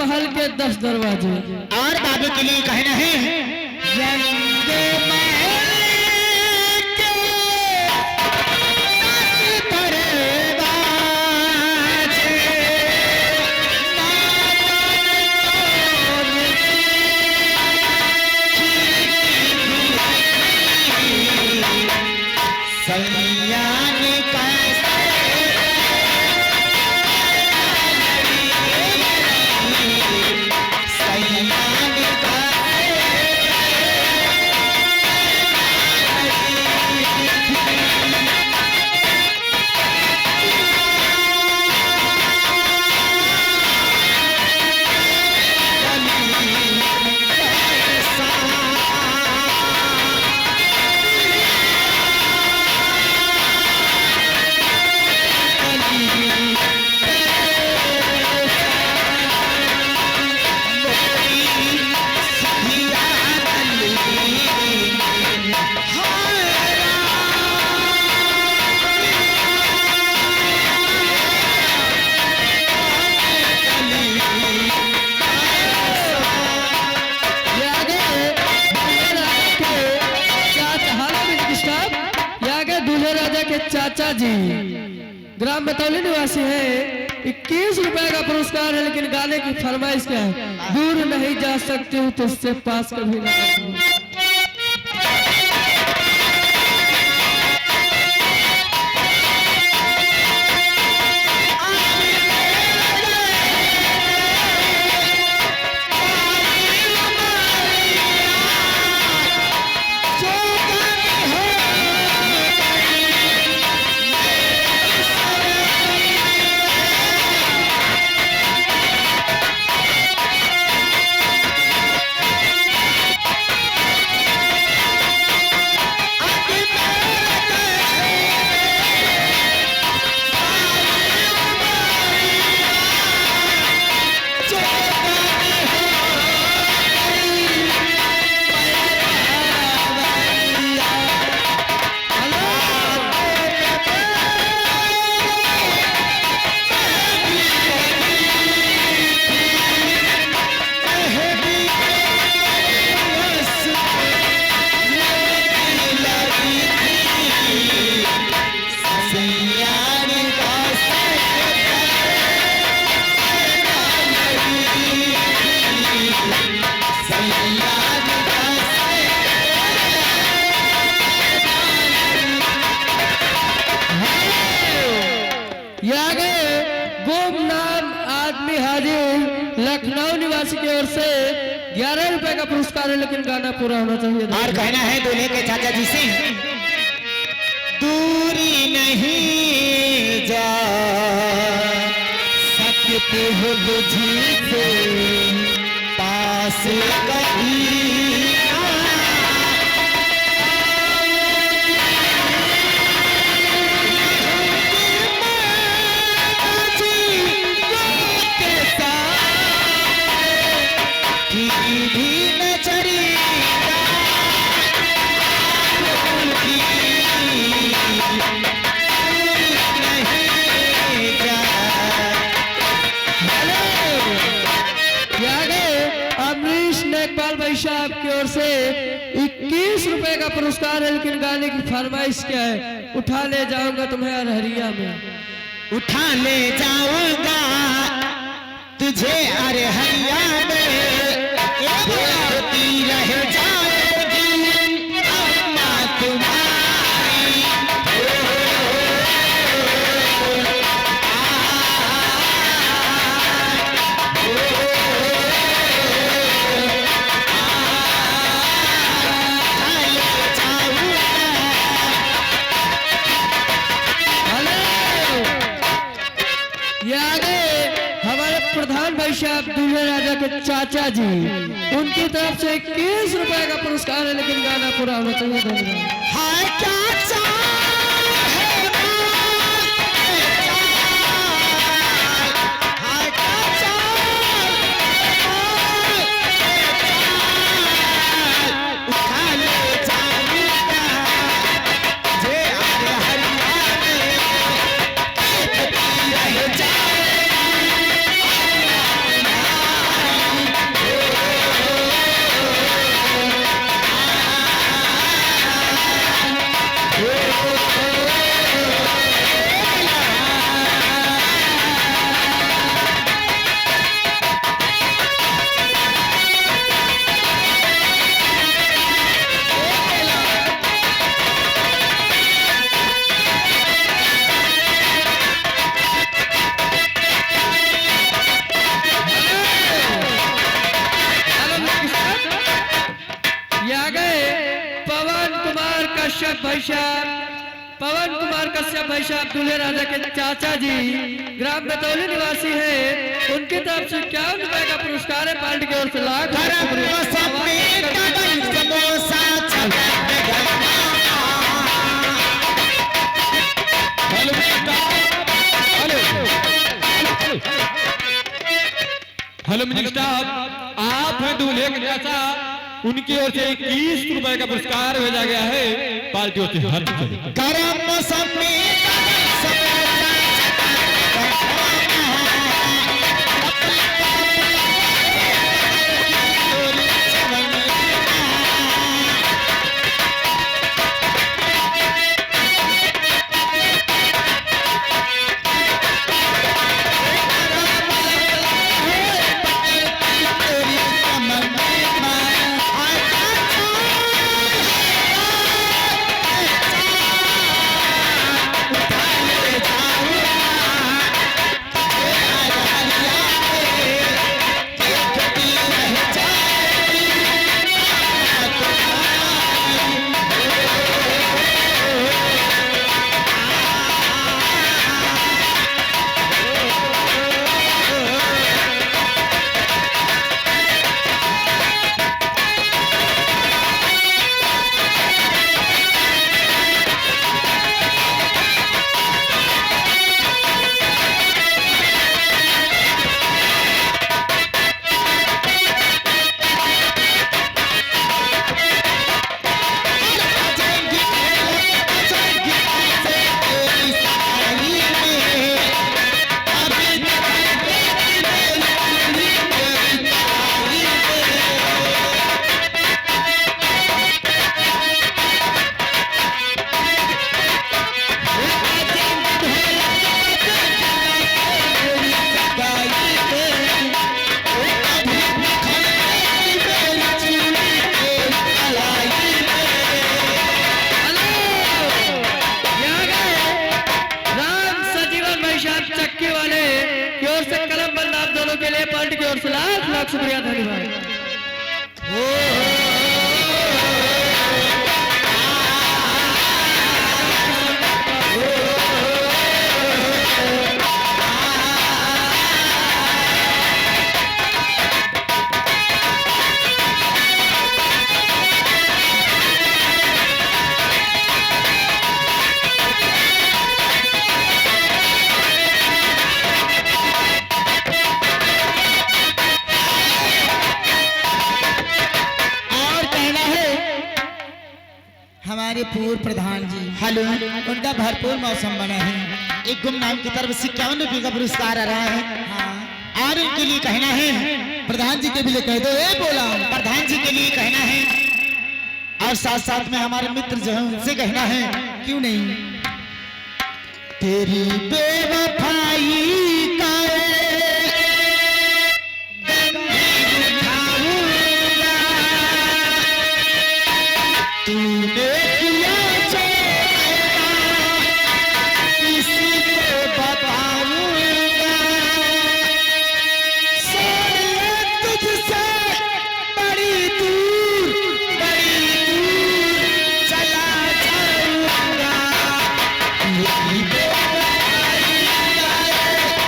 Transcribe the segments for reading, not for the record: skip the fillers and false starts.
महल के 10 दरवाजे। और बाबू के लिए कहना है चाचा जी ग्राम बतौली निवासी है। 21 रुपए का पुरस्कार है, लेकिन गाने की फरमाइश क्या है? दूर नहीं जा सकती हूँ तुझसे पास कभी ना। लखनऊ निवासी की ओर से 11 रुपए का पुरस्कार है, लेकिन गाना पूरा होना चाहिए। और कहना है दूल्हे के चाचा जी से दूरी नहीं जा सकते हो मुझसे पास कभी साहब की ओर से 21 रुपए का पुरस्कार है, लेकिन गाने की फरमाइश क्या है? उठा ले जाऊंगा तुम्हें अरहरिया में, उठा ले जाऊंगा तुझे अरहरिया में, रह जाएगी अम्मा तुम्हारी। प्रधान भाई साहब दूल्हे राजा के चाचा जी, उनकी तरफ से 21 रुपए का पुरस्कार है, लेकिन गाना पूरा होना चाहिए। धन्यवाद। कश्यप भाई साहब, पवन कुमार कश्यप भाई साहब दूल्हे राजा के चाचा जी ग्राम बतौली निवासी है, उनकी तरफ से 51 रुपए का पुरस्कार है। पार्टी की ओर से लाख हेलो मिनिस्टर, आप हैं दूल्हे के चाचा, उनकी ओर से 21 रुपए का पुरस्कार भेजा गया है। पार्टी ओर से हर गरम मौसम में चक्की वाले की ओर से कलम बंद आप दोनों के लिए पार्टी की ओर से लाख लाख शुक्रिया, धन्यवाद। हमारे पूर्व प्रधान जी हेलो, उनका भरपूर मौसम बना है। एक गुमनाम की तरफ से 51 रुपये का पुरस्कार आ रहा है। हाँ। और उनके लिए कहना है, प्रधान जी के भी लिए कह दो। बोला प्रधान जी के लिए कहना है और साथ साथ में हमारे मित्र जो है उनसे कहना है। क्यों नहीं, तेरी बेवफाई का तूने किया जो किसी को बताऊंगा, सोनिया तुझसे बड़ी दूर चला जाऊंगा। यही बेवफाई है।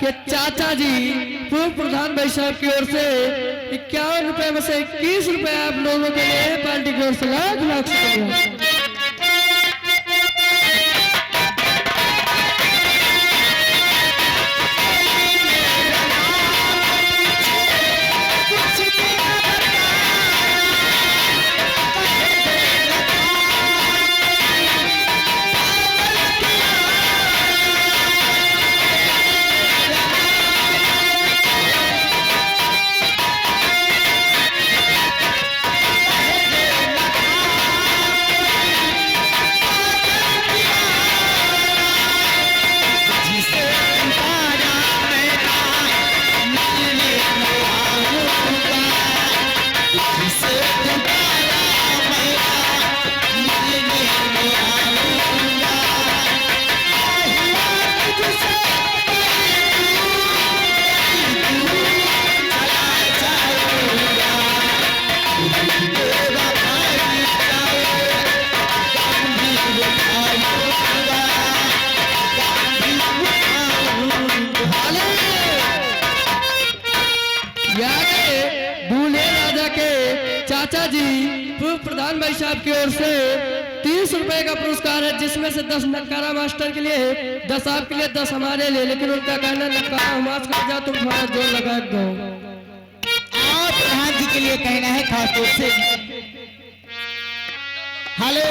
के चाचा जी पूर्व प्रधान भाई साहब की ओर से 51 रुपए में से 21 रुपए आप लोगों के लिए पार्टी की ओर से लाख लाख शुक्रिया। चाचा जी पूर्व प्रधान भाई साहब की ओर से 30 रुपए का पुरस्कार है, जिसमें से 10 नकारा मास्टर के लिए, 10 आपके लिए, 10 हमारे लिए। लेकिन उनका कहना नकारा हमास कर जा, तुम थोड़ा जोर लगा दो। और प्रधान जी के लिए कहना है खास तौर से, हेलो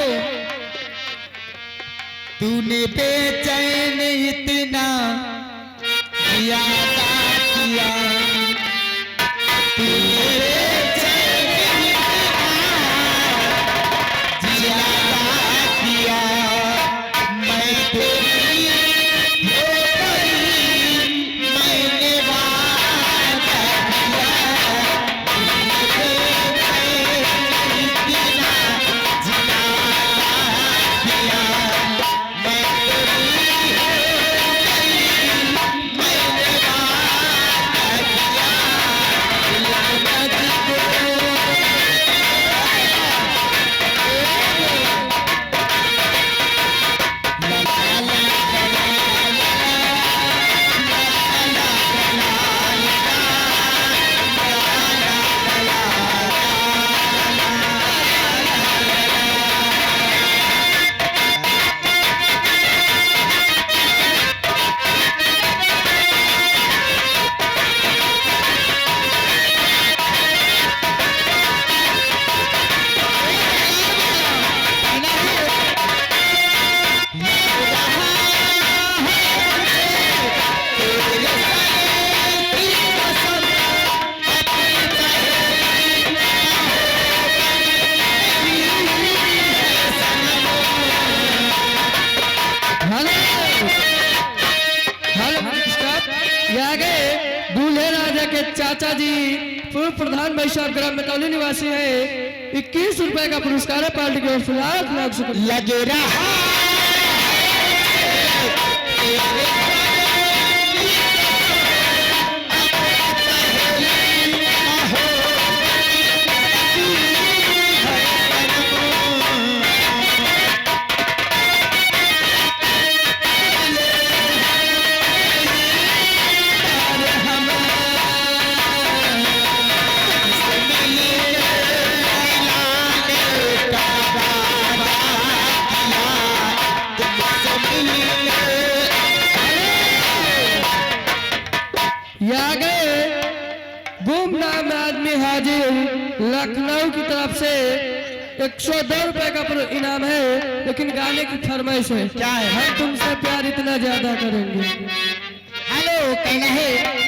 तूने बेचैन इतना ज्यादा किया, चाचा जी पूर्व प्रधान भाई साहब ग्राम मतौली निवासी है, 21 रुपए का पुरस्कार है पार्टी की ओर से, लाख लाख शुक्रिया। लगे रहा गुमनाम आदमी हाजिर लखनऊ की तरफ से 102 रुपए का इनाम है, लेकिन गाने की फरमाइश है, क्या है? हम तुमसे प्यार इतना ज्यादा करेंगे। हेलो कहना है